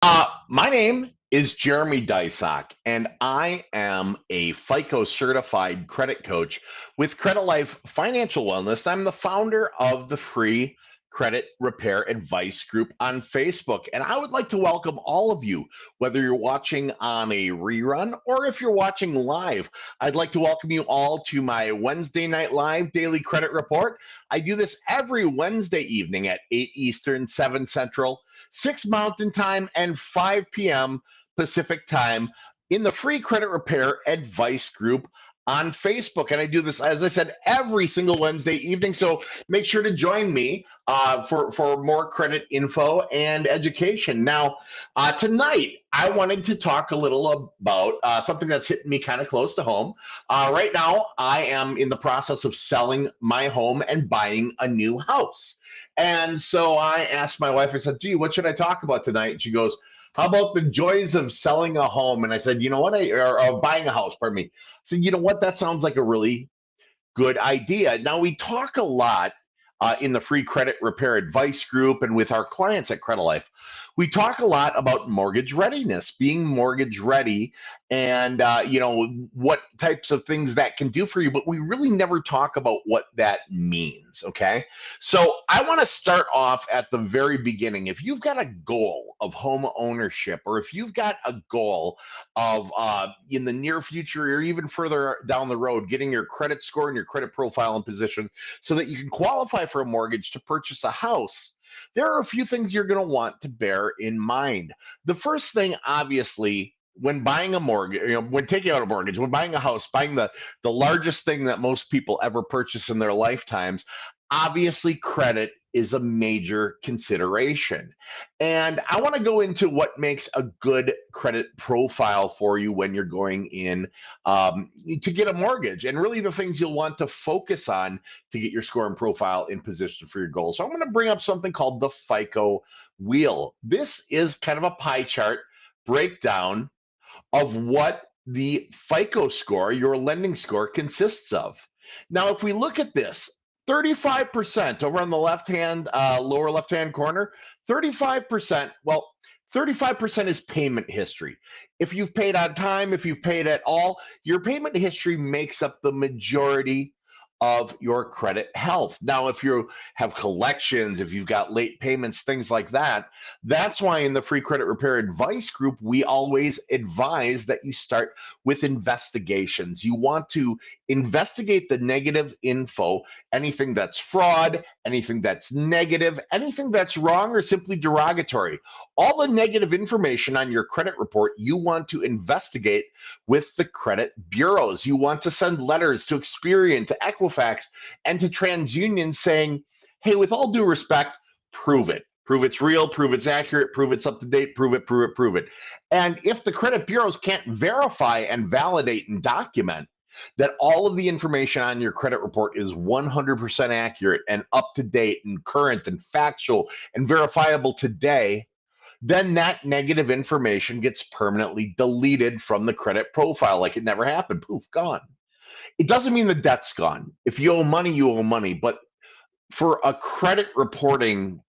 My name is Jeremy Dysock, and I am a FICO certified credit coach with Credit Life Financial Wellness. I'm the founder of the free credit repair advice group on Facebook. And I would like to welcome all of you, whether you're watching on a rerun or if you're watching live. I'd like to welcome you all to my Wednesday Night Live daily credit report. I do this every Wednesday evening at 8 Eastern, 7 Central, 6 Mountain Time, and 5 p.m. Pacific Time in the free credit repair advice group on Facebook. And I do this, as I said, every single Wednesday evening. So make sure to join me for more credit info and education. Now, tonight, I wanted to talk a little about something that's hitting me kind of close to home. Right now, I am in the process of selling my home and buying a new house. And so I asked my wife, I said, gee, what should I talk about tonight? And she goes, how about the joys of selling a home? And I said, you know what? Or buying a house, pardon me. I said, you know what? That sounds like a really good idea. Now, we talk a lot in the free credit repair advice group and with our clients at Credit Life. We talk a lot about mortgage readiness, being mortgage ready, and what types of things that can do for you. But we really never talk about what that means. Okay, so I want to start off at the very beginning. If you've got a goal of home ownership, or if you've got a goal of in the near future or even further down the road, getting your credit score and your credit profile in position so that you can qualify for a mortgage to purchase a house, there are a few things you're going to want to bear in mind. The first thing, obviously, when buying a mortgage, when taking out a mortgage, when buying a house, buying the largest thing that most people ever purchase in their lifetimes, obviously credit is a major consideration. And I want to go into what makes a good credit profile for you when you're going in to get a mortgage, and really the things you'll want to focus on to get your score and profile in position for your goals. So I'm going to bring up something called the FICO wheel. This is kind of a pie chart breakdown of what the FICO score, your lending score, consists of. Now, if we look at this, 35% over on the lower left hand corner, 35%, well, 35% is payment history. If you've paid on time, if you've paid at all, your payment history makes up the majority of your credit health. Now, if you have collections, if you've got late payments, things like that, that's why in the free credit repair advice group, we always advise that you start with investigations. You want to investigate the negative info, anything that's fraud, anything that's negative, anything that's wrong or simply derogatory. All the negative information on your credit report, you want to investigate with the credit bureaus. You want to send letters to Experian, to Equifax, and to TransUnion saying, hey, with all due respect, prove it. Prove it's real, prove it's accurate, prove it's up to date, prove it, prove it, prove it. And if the credit bureaus can't verify and validate and document that all of the information on your credit report is 100% accurate and up to date and current and factual and verifiable today, then that negative information gets permanently deleted from the credit profile like it never happened. Poof, gone. It doesn't mean the debt's gone. If you owe money, you owe money. But for a credit reporting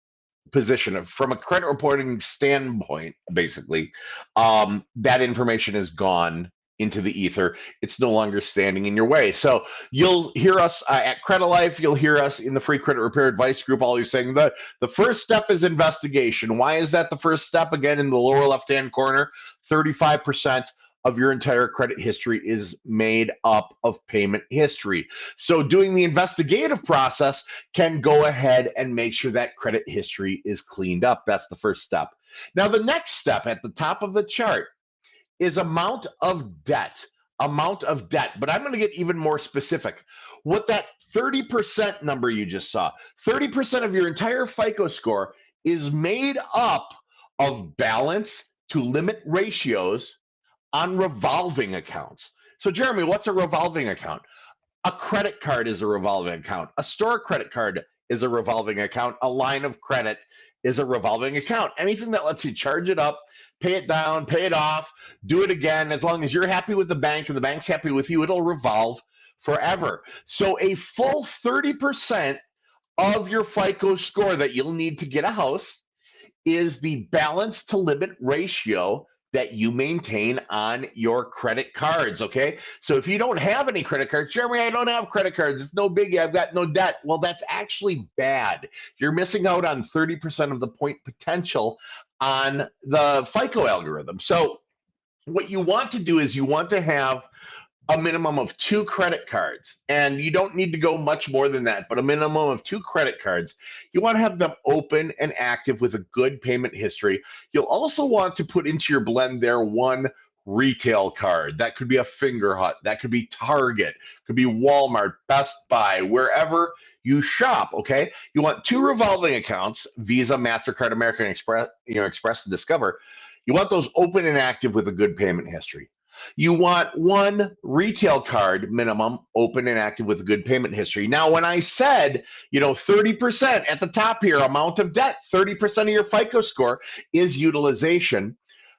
position, from a credit reporting standpoint, basically, that information is gone into the ether. It's no longer standing in your way. So you'll hear us at Credit Life. You'll hear us in the free credit repair advice group always saying the first step is investigation. Why is that the first step? Again, in the lower left-hand corner, 35% of your entire credit history is made up of payment history. So doing the investigative process can go ahead and make sure that credit history is cleaned up. That's the first step. Now, the next step at the top of the chart is amount of debt. Amount of debt. But I'm going to get even more specific. What that 30% number you just saw, 30% of your entire FICO score is made up of balance to limit ratios on revolving accounts. So, Jeremy, what's a revolving account? A credit card is a revolving account. A store credit card is a revolving account. A line of credit is a revolving account. Anything that lets you charge it up, pay it down, pay it off, do it again, as long as you're happy with the bank and the bank's happy with you, it'll revolve forever. So a full 30% of your FICO score that you'll need to get a house is the balance to limit ratio that you maintain on your credit cards. Okay. So if you don't have any credit cards, Jeremy, I don't have credit cards. It's no biggie. I've got no debt. Well, that's actually bad. You're missing out on 30% of the point potential on the FICO algorithm. So what you want to do is you want to have a minimum of 2 credit cards, and you don't need to go much more than that, but a minimum of 2 credit cards. You want to have them open and active with a good payment history. You'll also want to put into your blend there one retail card. That could be a Fingerhut, that could be Target, could be Walmart, Best Buy, wherever you shop. Okay, you want 2 revolving accounts: Visa, MasterCard, American Express, Express, and Discover. You want those open and active with a good payment history. You want one retail card minimum, open and active with a good payment history. Now, when I said, 30% at the top here, amount of debt, 30% of your FICO score is utilization,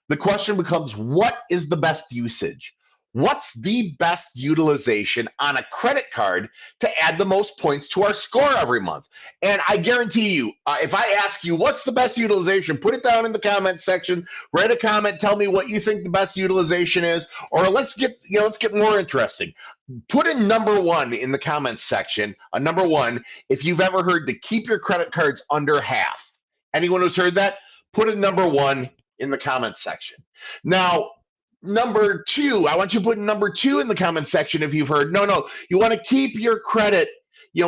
the question becomes, what is the best usage? What's the best utilization on a credit card to add the most points to our score every month? And I guarantee you, if I ask you what's the best utilization, put it down in the comment section. Write a comment, tell me what you think the best utilization is, or let's get more interesting. Put in number 1 in the comments section. A number 1, if you've ever heard to keep your credit cards under half. Anyone who's heard that, put a number 1 in the comment section. Now, number 2, I want you to put number 2 in the comment section if you've heard. No, you want to keep your credit.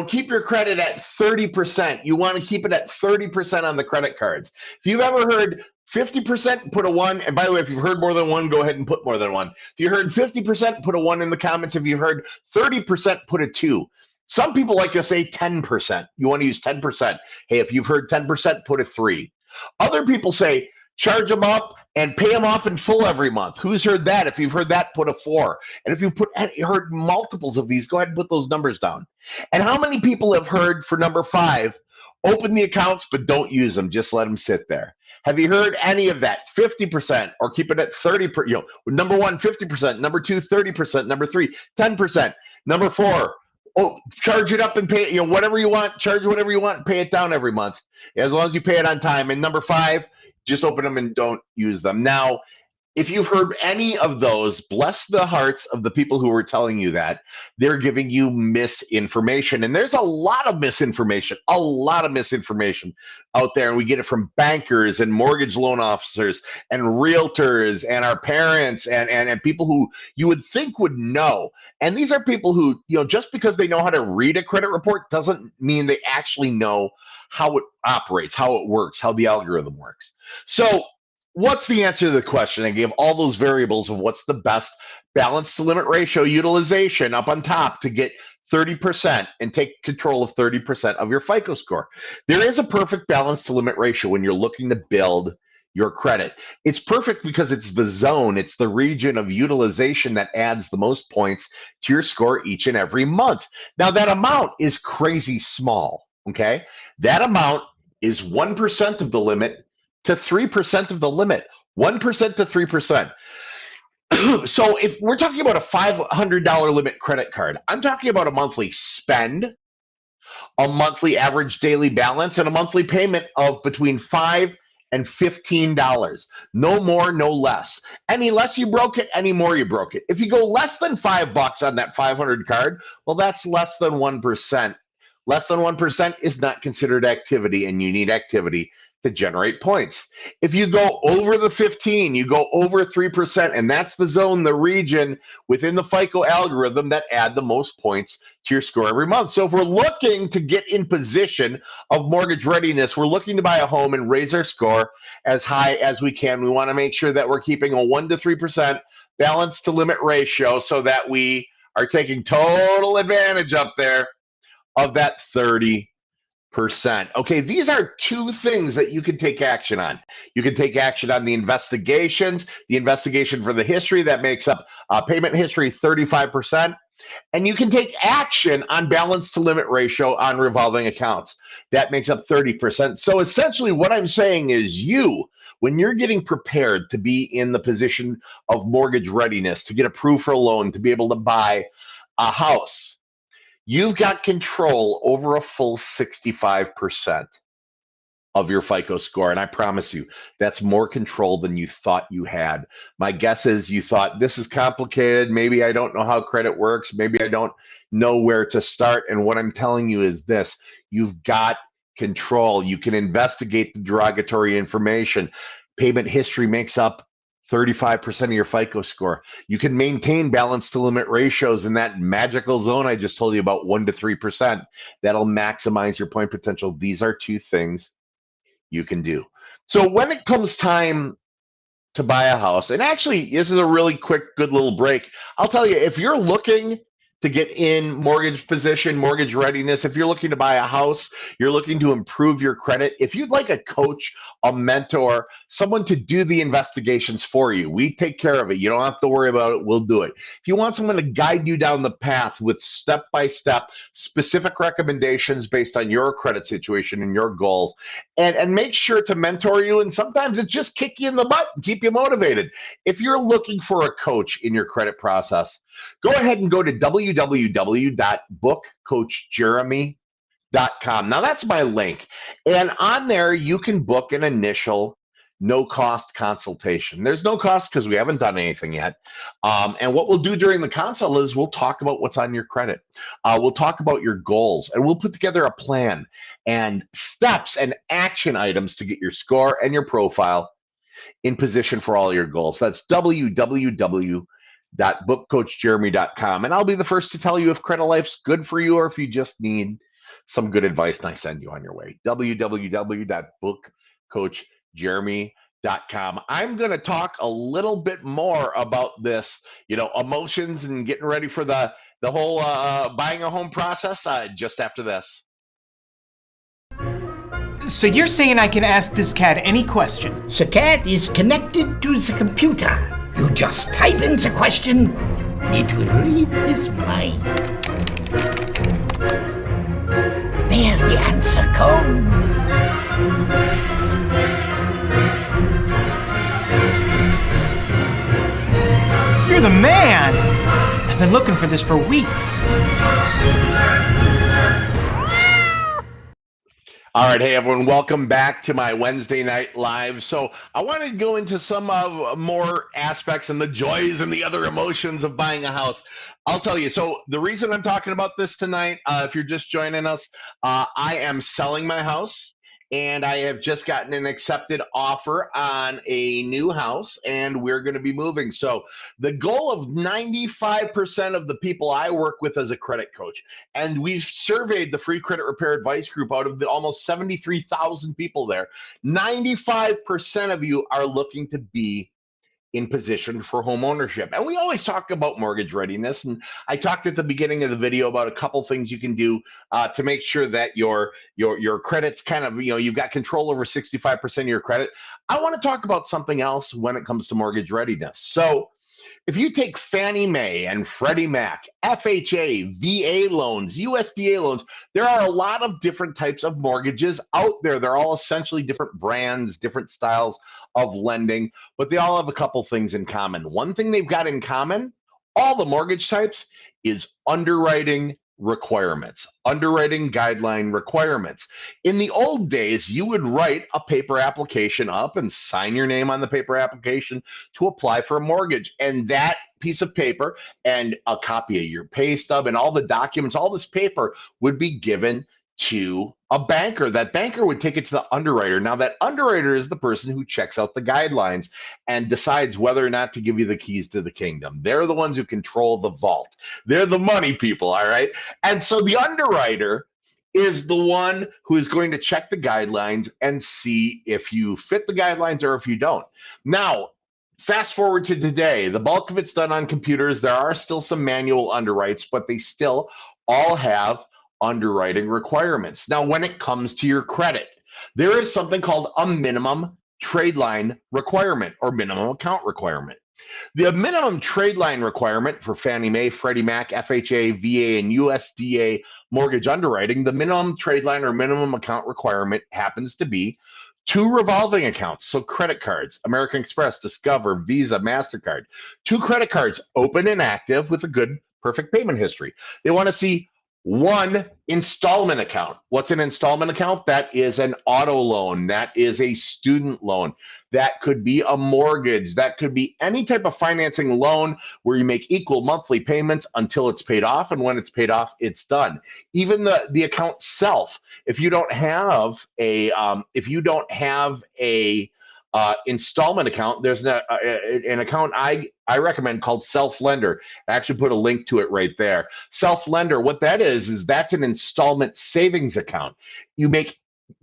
Keep your credit at 30%. You want to keep it at 30% on the credit cards. If you've ever heard 50%, put a 1. And by the way, if you've heard more than 1, go ahead and put more than 1. If you heard 50%, put a 1 in the comments. If you heard 30%, put a 2. Some people like to say 10%. You want to use 10%. Hey, if you've heard 10%, put a 3. Other people say charge them up and pay them off in full every month. Who's heard that? If you've heard that, put a 4. And if you've heard multiples of these, go ahead and put those numbers down. And how many people have heard for number 5, open the accounts, but don't use them, just let them sit there? Have you heard any of that? 50%, or keep it at 30%. Number 1, 50%. Number 2, 30%. Number 3, 10%. Number 4, charge it up and pay, whatever you want, charge whatever you want, pay it down every month, as long as you pay it on time. And number 5, just open them and don't use them. Now, if you've heard any of those, bless the hearts of the people who are telling you that. They're giving you misinformation. And there's a lot of misinformation out there. And we get it from bankers and mortgage loan officers and realtors and our parents and people who you would think would know. And these are people who, just because they know how to read a credit report doesn't mean they actually know how it operates, how it works, how the algorithm works. So what's the answer to the question? I gave all those variables of what's the best balance to limit ratio utilization up on top to get 30% and take control of 30% of your FICO score. There is a perfect balance to limit ratio when you're looking to build your credit. It's perfect because it's the zone, it's the region of utilization that adds the most points to your score each and every month. Now, that amount is crazy small, okay? That amount is 1% of the limit to 3% of the limit, 1% to 3%. So if we're talking about a $500 limit credit card, I'm talking about a monthly spend, a monthly average daily balance, and a monthly payment of between $5 and $15. No more, no less. Any less you broke it, any more you broke it. If you go less than $5 on that 500 card, well, that's less than 1%. Less than 1% is not considered activity, and you need activity to generate points. If you go over the 15, you go over 3%, and that's the zone, the region within the FICO algorithm that add the most points to your score every month. So if we're looking to get in position of mortgage readiness, we're looking to buy a home and raise our score as high as we can. We want to make sure that we're keeping a 1 to 3% balance to limit ratio so that we are taking total advantage up there of that 30%. Okay, these are 2 things that you can take action on. You can take action on the investigation for the history that makes up payment history 35%. And you can take action on balance to limit ratio on revolving accounts. That makes up 30%. So essentially what I'm saying is when you're getting prepared to be in the position of mortgage readiness, to get approved for a loan, to be able to buy a house, you've got control over a full 65%. of your FICO score. And I promise you, that's more control than you thought you had. My guess is you thought this is complicated. Maybe I don't know how credit works. Maybe I don't know where to start. And what I'm telling you is this: you've got control. You can investigate the derogatory information. Payment history makes up 35% of your FICO score. You can maintain balance to limit ratios in that magical zone I just told you about, 1 to 3%. That'll maximize your point potential. These are two things you can do. So when it comes time to buy a house, and actually, this is a really quick, good little break. I'll tell you, if you're looking to get in mortgage position, mortgage readiness, if you're looking to buy a house, you're looking to improve your credit, if you'd like a coach, a mentor, someone to do the investigations for you, we take care of it. You don't have to worry about it. We'll do it. If you want someone to guide you down the path with step-by-step specific recommendations based on your credit situation and your goals, and make sure to mentor you, and sometimes it's just kick you in the butt and keep you motivated. If you're looking for a coach in your credit process, go ahead and go to www.bookcoachjeremy.com. Now, that's my link. And on there, you can book an initial no-cost consultation. There's no cost because we haven't done anything yet. And what we'll do during the consult is we'll talk about what's on your credit. We'll talk about your goals, and we'll put together a plan and steps and action items to get your score and your profile in position for all your goals. That's www.bookcoachjeremy.com. And I'll be the first to tell you if Credit Life's good for you or if you just need some good advice, and I send you on your way. www.bookcoachjeremy.com. I'm going to talk a little bit more about this, emotions and getting ready for the whole buying a home process just after this. So you're saying I can ask this cat any question? The cat is connected to the computer. You just type in the question, it will read his mind. There the answer comes. You're the man! I've been looking for this for weeks. All right, hey everyone, welcome back to my Wednesday night live. So I wanted to go into some more aspects and the joys and the other emotions of buying a house. I'll tell you, so the reason I'm talking about this tonight, if you're just joining us, I am selling my house. And I have just gotten an accepted offer on a new house, and we're going to be moving. So the goal of 95% of the people I work with as a credit coach, and we've surveyed the Free Credit Repair Advice Group out of the almost 73,000 people there, 95% of you are looking to be in position for home ownership. And we always talk about mortgage readiness. And I talked at the beginning of the video about a couple things you can do to make sure that your credit's kind of, you've got control over 65% of your credit. I want to talk about something else when it comes to mortgage readiness. So if you take Fannie Mae and Freddie Mac, FHA, VA loans, USDA loans, there are a lot of different types of mortgages out there. They're all essentially different brands, different styles of lending, but they all have a couple things in common. One thing they've got in common, all the mortgage types, is underwriting requirements, underwriting guideline requirements. In the old days, you would write a paper application up and sign your name on the paper application to apply for a mortgage. And that piece of paper and a copy of your pay stub and all the documents, all this paper would be given to a banker. That banker would take it to the underwriter. Now, that underwriter is the person who checks out the guidelines and decides whether or not to give you the keys to the kingdom. They're the ones who control the vault. They're the money people, all right? And so the underwriter is the one who is going to check the guidelines and see if you fit the guidelines or if you don't. Now, fast forward to today, the bulk of it's done on computers. There are still some manual underwrites, but they still all have underwriting requirements. Now, when it comes to your credit, there is something called a minimum trade line requirement or minimum account requirement. The minimum trade line requirement for Fannie Mae, Freddie Mac, FHA, VA, and USDA mortgage underwriting, the minimum trade line or minimum account requirement happens to be 2 revolving accounts. So credit cards, American Express, Discover, Visa, MasterCard, 2 credit cards open and active with a good, perfect payment history. They want to see One, installment account. What's an installment account? That is an auto loan. That is a student loan. That could be a mortgage. That could be any type of financing loan where you make equal monthly payments until it's paid off. And when it's paid off, it's done. Even the account self, if you don't have a installment account, there's an account I recommend called Self Lender. I actually put a link to it right there. Self Lender, what that is that's an installment savings account. You make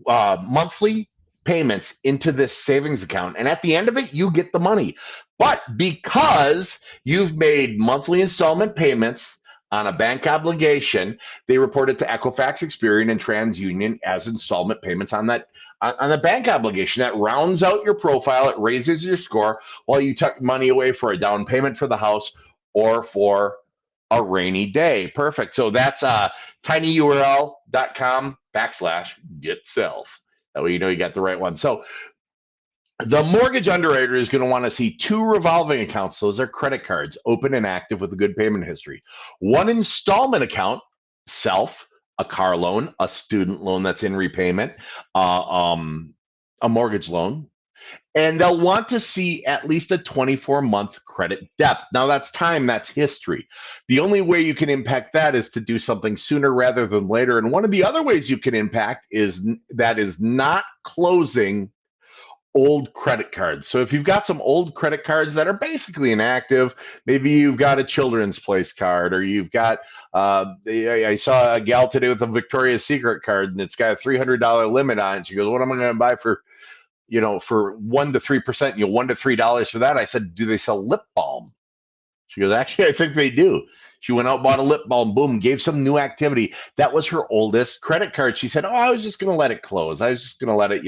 monthly payments into this savings account, and at the end of it, you get the money. But because you've made monthly installment payments on a bank obligation, they report it to Equifax, Experian, and TransUnion as installment payments on the bank obligation. That rounds out your profile. It raises your score while you tuck money away for a down payment for the house or for a rainy day. Perfect. So that's tinyurl.com/getself. That way you know you got the right one. So the mortgage underwriter is going to want to see 2 revolving accounts. Those are credit cards, open and active with a good payment history. 1 installment account, self, a car loan, a student loan that's in repayment, a mortgage loan. And they'll want to see at least a 24-month credit depth. Now, that's time, that's history. The only way you can impact that is to do something sooner rather than later. And one of the other ways you can impact is not closing old credit cards. So if you've got some old credit cards that are basically inactive, maybe you've got a Children's Place card, or you've got I saw a gal today with a Victoria's Secret card and it's got a $300 limit on it. She goes, what am I going to buy for 1 to 3%, $1 to $3 for that? I said, do they sell lip balm? She goes, actually, I think they do. She went out, bought a lip balm, boom, gave some new activity. That was her oldest credit card. She said, I was just going to let it close. I was just going to let it,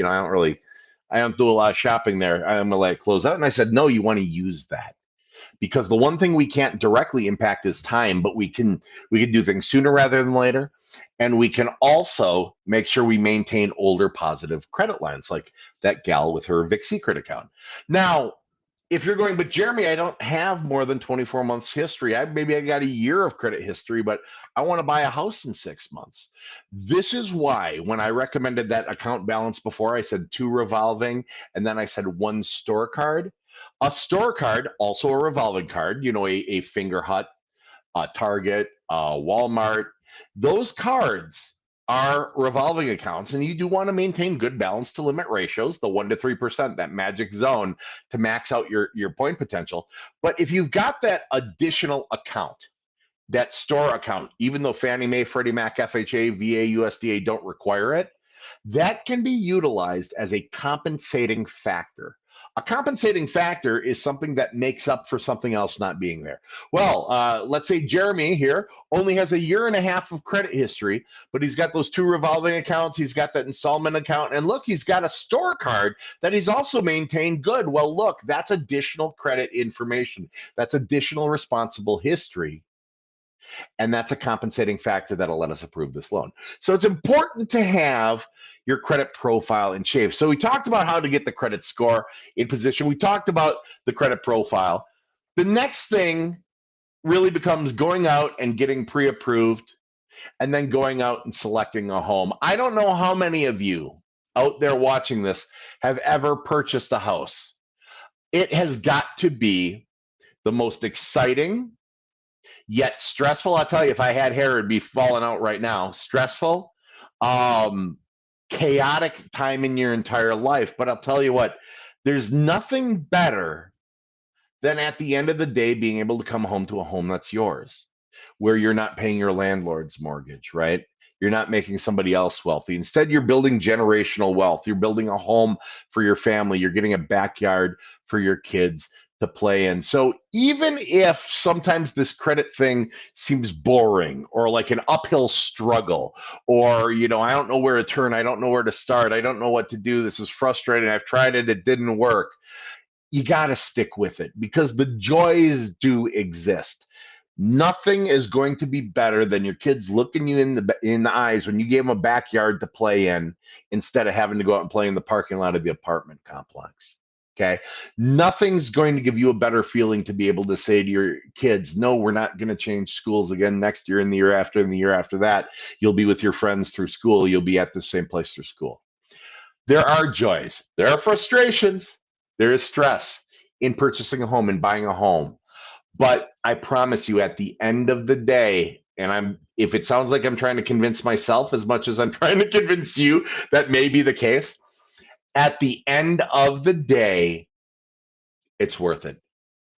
I don't do a lot of shopping there. I'm going to let it close out. And I said, no, you want to use that, because the one thing we can't directly impact is time, but we can do things sooner rather than later. And we can also make sure we maintain older positive credit lines, like that gal with her Vic Secret account. Now, if you're going, but Jeremy, I don't have more than 24 months history. Maybe I got a year of credit history, but I want to buy a house in 6 months. This is why when I recommended that account balance before, I said 2 revolving, and then I said 1 store card. A store card, also a revolving card, a Finger Hut, a Target, a Walmart. Those cards are revolving accounts, and you do want to maintain good balance to limit ratios, the 1 to 3%, that magic zone to max out your point potential. But if you've got that additional account, that store account, even though Fannie Mae, Freddie Mac, FHA, VA, USDA don't require it, that can be utilized as a compensating factor. A compensating factor is something that makes up for something else not being there. Well, let's say Jeremy here only has a year and a half of credit history, but he's got those 2 revolving accounts. He's got that installment account. And look, he's got a store card that he's also maintained good. Well, look, that's additional credit information. That's additional responsible history. And that's a compensating factor that'll let us approve this loan. So it's important to have your credit profile in shape. So we talked about how to get the credit score in position. We talked about the credit profile. The next thing really becomes going out and getting pre-approved, and then going out and selecting a home. I don't know how many of you out there watching this have ever purchased a house. It has got to be the most exciting, yet stressful. I'll tell you, if I had hair, it'd be falling out right now. Stressful, chaotic time in your entire life. But I'll tell you what, there's nothing better than at the end of the day being able to come home to a home that's yours, where you're not paying your landlord's mortgage, right? You're not making somebody else wealthy. Instead, you're building generational wealth. You're building a home for your family. You're getting a backyard for your kids to play in. So even if sometimes this credit thing seems boring or like an uphill struggle, or, I don't know where to turn, I don't know where to start, I don't know what to do, this is frustrating, I've tried it, it didn't work, you got to stick with it, because the joys do exist. Nothing is going to be better than your kids looking you in the eyes when you gave them a backyard to play in, instead of having to go out and play in the parking lot of the apartment complex. Okay. Nothing's going to give you a better feeling to be able to say to your kids, no, we're not going to change schools again next year and the year after and the year after that. You'll be with your friends through school. You'll be at the same place through school. There are joys, there are frustrations, there is stress in purchasing a home and buying a home. But I promise you, at the end of the day, and if it sounds like I'm trying to convince myself as much as I'm trying to convince you that may be the case, at the end of the day, it's worth it.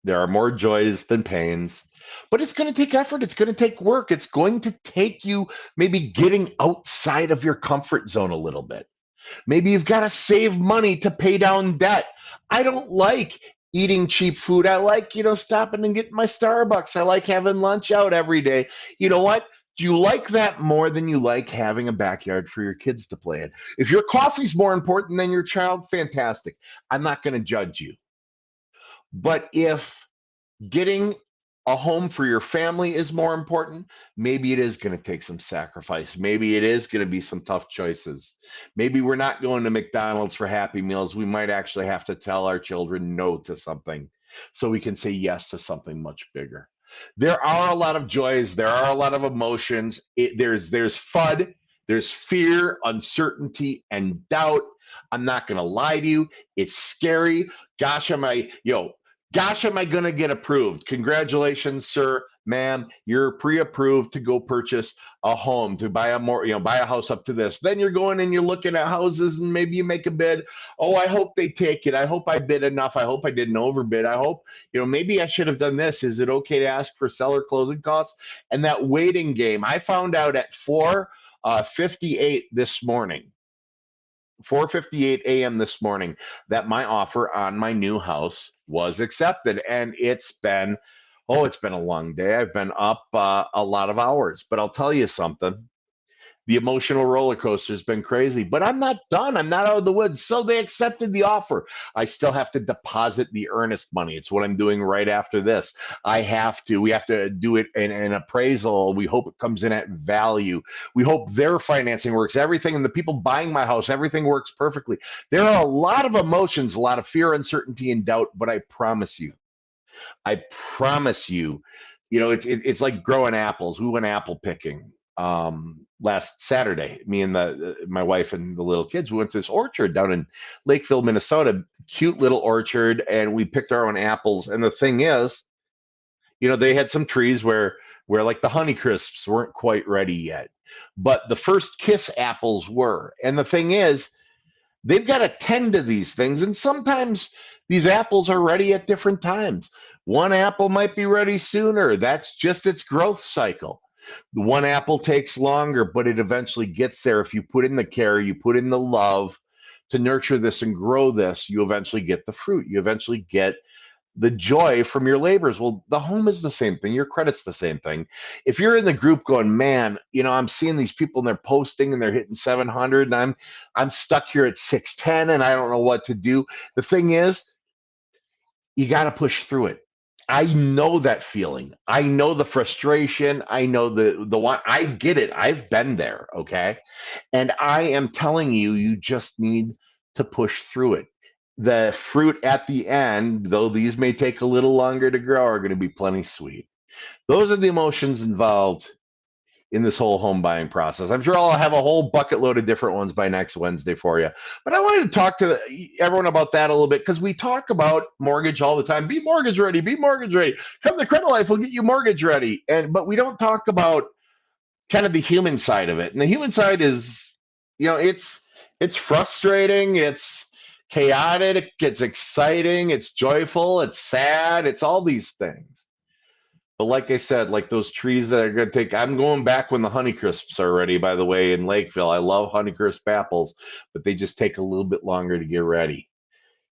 There are more joys than pains, but it's going to take effort. It's going to take work. It's going to take you maybe getting outside of your comfort zone a little bit. Maybe you've got to save money to pay down debt. I don't like eating cheap food. I like, stopping and getting my Starbucks. I like having lunch out every day. You know what? Do you like that more than you like having a backyard for your kids to play in? If your coffee's more important than your child, fantastic. I'm not going to judge you. But if getting a home for your family is more important, maybe it is going to take some sacrifice. Maybe it is going to be some tough choices. Maybe we're not going to McDonald's for Happy Meals. We might actually have to tell our children no to something so we can say yes to something much bigger. There are a lot of joys, there are a lot of emotions. There's FUD, there's fear, uncertainty, and doubt. I'm not going to lie to you. It's scary. Gosh, am I going to get approved? Congratulations, sir, ma'am. You're pre-approved to go purchase a home, to buy buy a house up to this. Then you're going and you're looking at houses and maybe you make a bid. Oh, I hope they take it. I hope I bid enough. I hope I didn't overbid. I hope, maybe I should have done this. Is it okay to ask for seller closing costs? And that waiting game, I found out at 4:58 this morning. 4:58 a.m. this morning that my offer on my new house was accepted, and it's been a long day. I've been up a lot of hours, but I'll tell you something. The emotional roller coaster has been crazy, but I'm not done. I'm not out of the woods. So they accepted the offer. I still have to deposit the earnest money. It's what I'm doing right after this. We have to do it in an appraisal. We hope it comes in at value. We hope their financing works, everything, and the people buying my house, everything works perfectly. There are a lot of emotions, a lot of fear, uncertainty, and doubt, but I promise you, it's like growing apples. We went apple picking last Saturday. Me and my wife and the little kids, we went to this orchard down in Lakeville, Minnesota. Cute little orchard, and we picked our own apples. And the thing is, they had some trees where like the Honeycrisps weren't quite ready yet, but the First Kiss apples were. And the thing is, they've got to tend to these things, and sometimes these apples are ready at different times. One apple might be ready sooner. That's just its growth cycle. One apple takes longer, but it eventually gets there. If you put in the care, you put in the love to nurture this and grow this, you eventually get the fruit. You eventually get the joy from your labors. Well, the home is the same thing. Your credit's the same thing. If you're in the group going, man, I'm seeing these people and they're posting and they're hitting 700 and I'm stuck here at 610 and I don't know what to do. The thing is, you got to push through it. I know that feeling. I know the frustration. I know the one. I get it. I've been there. Okay. And I am telling you, you just need to push through it. The fruit at the end, though these may take a little longer to grow, are going to be plenty sweet. Those are the emotions involved in this whole home buying process. I'm sure I'll have a whole bucket load of different ones by next Wednesday for you. But I wanted to talk to everyone about that a little bit because we talk about mortgage all the time. Be mortgage ready. Be mortgage ready. Come to Credit Life, we'll get you mortgage ready. But we don't talk about kind of the human side of it. And the human side is, it's frustrating. It's chaotic. It's exciting. It's joyful. It's sad. It's all these things. But like I said, like those trees that are going to take, I'm going back when the Honeycrisps are ready, by the way, in Lakeville. I love Honeycrisp apples, but they just take a little bit longer to get ready.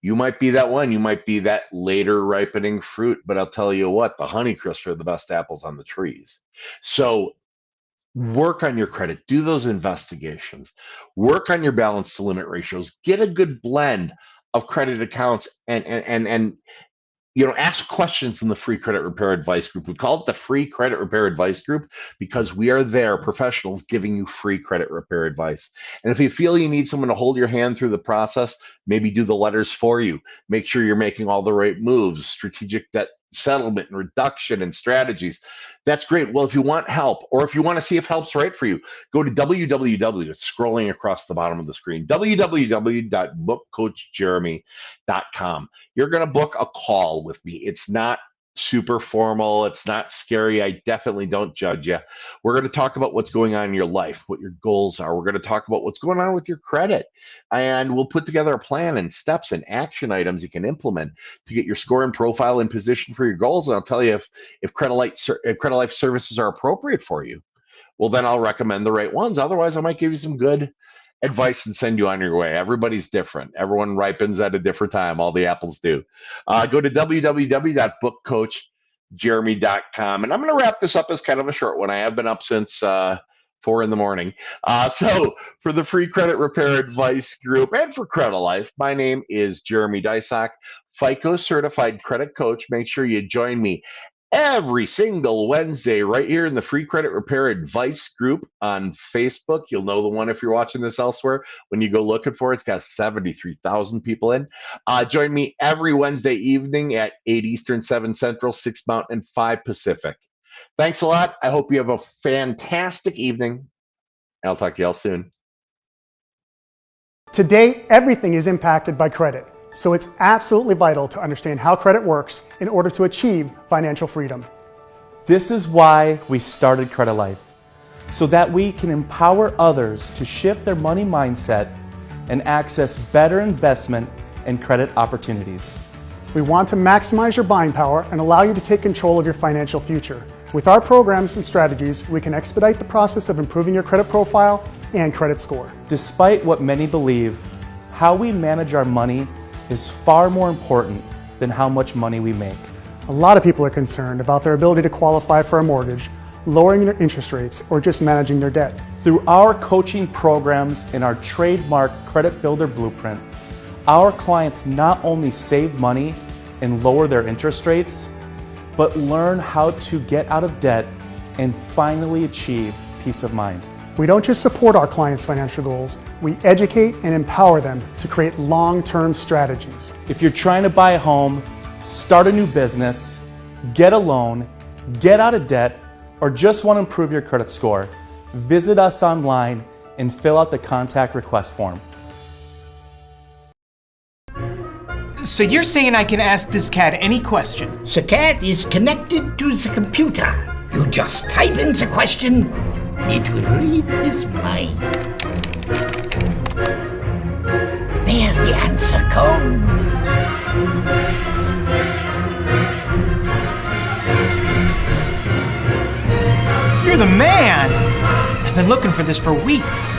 You might be that one. You might be that later ripening fruit, but I'll tell you what, the Honeycrisps are the best apples on the trees. So work on your credit, do those investigations, work on your balance to limit ratios, get a good blend of credit accounts and ask questions in the free credit repair advice group. We call it the free credit repair advice group because we are there, professionals giving you free credit repair advice. And if you feel you need someone to hold your hand through the process, maybe do the letters for you, make sure you're making all the right moves, strategic debt settlement and reduction and strategies. That's great. Well, if you want help, or if you want to see if help's right for you, go to www, it's scrolling across the bottom of the screen, www.bookcoachjeremy.com. You're going to book a call with me. It's not super formal. It's not scary. I definitely don't judge you. We're going to talk about what's going on in your life, what your goals are. We're going to talk about what's going on with your credit. And we'll put together a plan and steps and action items you can implement to get your score and profile in position for your goals. And I'll tell you if Credit Life services are appropriate for you. Well, then I'll recommend the right ones. Otherwise, I might give you some good advice and send you on your way. Everybody's different. Everyone ripens at a different time. All the apples do. Go to www.bookcoachjeremy.com. And I'm going to wrap this up as kind of a short one. I have been up since 4 in the morning. So for the free credit repair advice group and for Credit Life, my name is Jeremy Dysock, FICO certified credit coach. Make sure you join me every single Wednesday right here in the free credit repair advice group on Facebook. You'll know the one if you're watching this elsewhere. When you go looking for it, it's got 73,000 people in. Join me every Wednesday evening at 8 Eastern, 7 Central, 6 Mountain, 5 Pacific. Thanks a lot. I hope you have a fantastic evening. I'll talk to y'all soon. Today, everything is impacted by credit. So it's absolutely vital to understand how credit works in order to achieve financial freedom. This is why we started Credit Life, so that we can empower others to shift their money mindset and access better investment and credit opportunities. We want to maximize your buying power and allow you to take control of your financial future. With our programs and strategies, we can expedite the process of improving your credit profile and credit score. Despite what many believe, how we manage our money is far more important than how much money we make. A lot of people are concerned about their ability to qualify for a mortgage, lowering their interest rates, or just managing their debt. Through our coaching programs and our trademark Credit Builder Blueprint, our clients not only save money and lower their interest rates, but learn how to get out of debt and finally achieve peace of mind. We don't just support our clients' financial goals, we educate and empower them to create long-term strategies. If you're trying to buy a home, start a new business, get a loan, get out of debt, or just want to improve your credit score, visit us online and fill out the contact request form. So you're saying I can ask this cat any question? The cat is connected to the computer. You just type in the question, it will read his mind. There the answer comes. You're the man! I've been looking for this for weeks.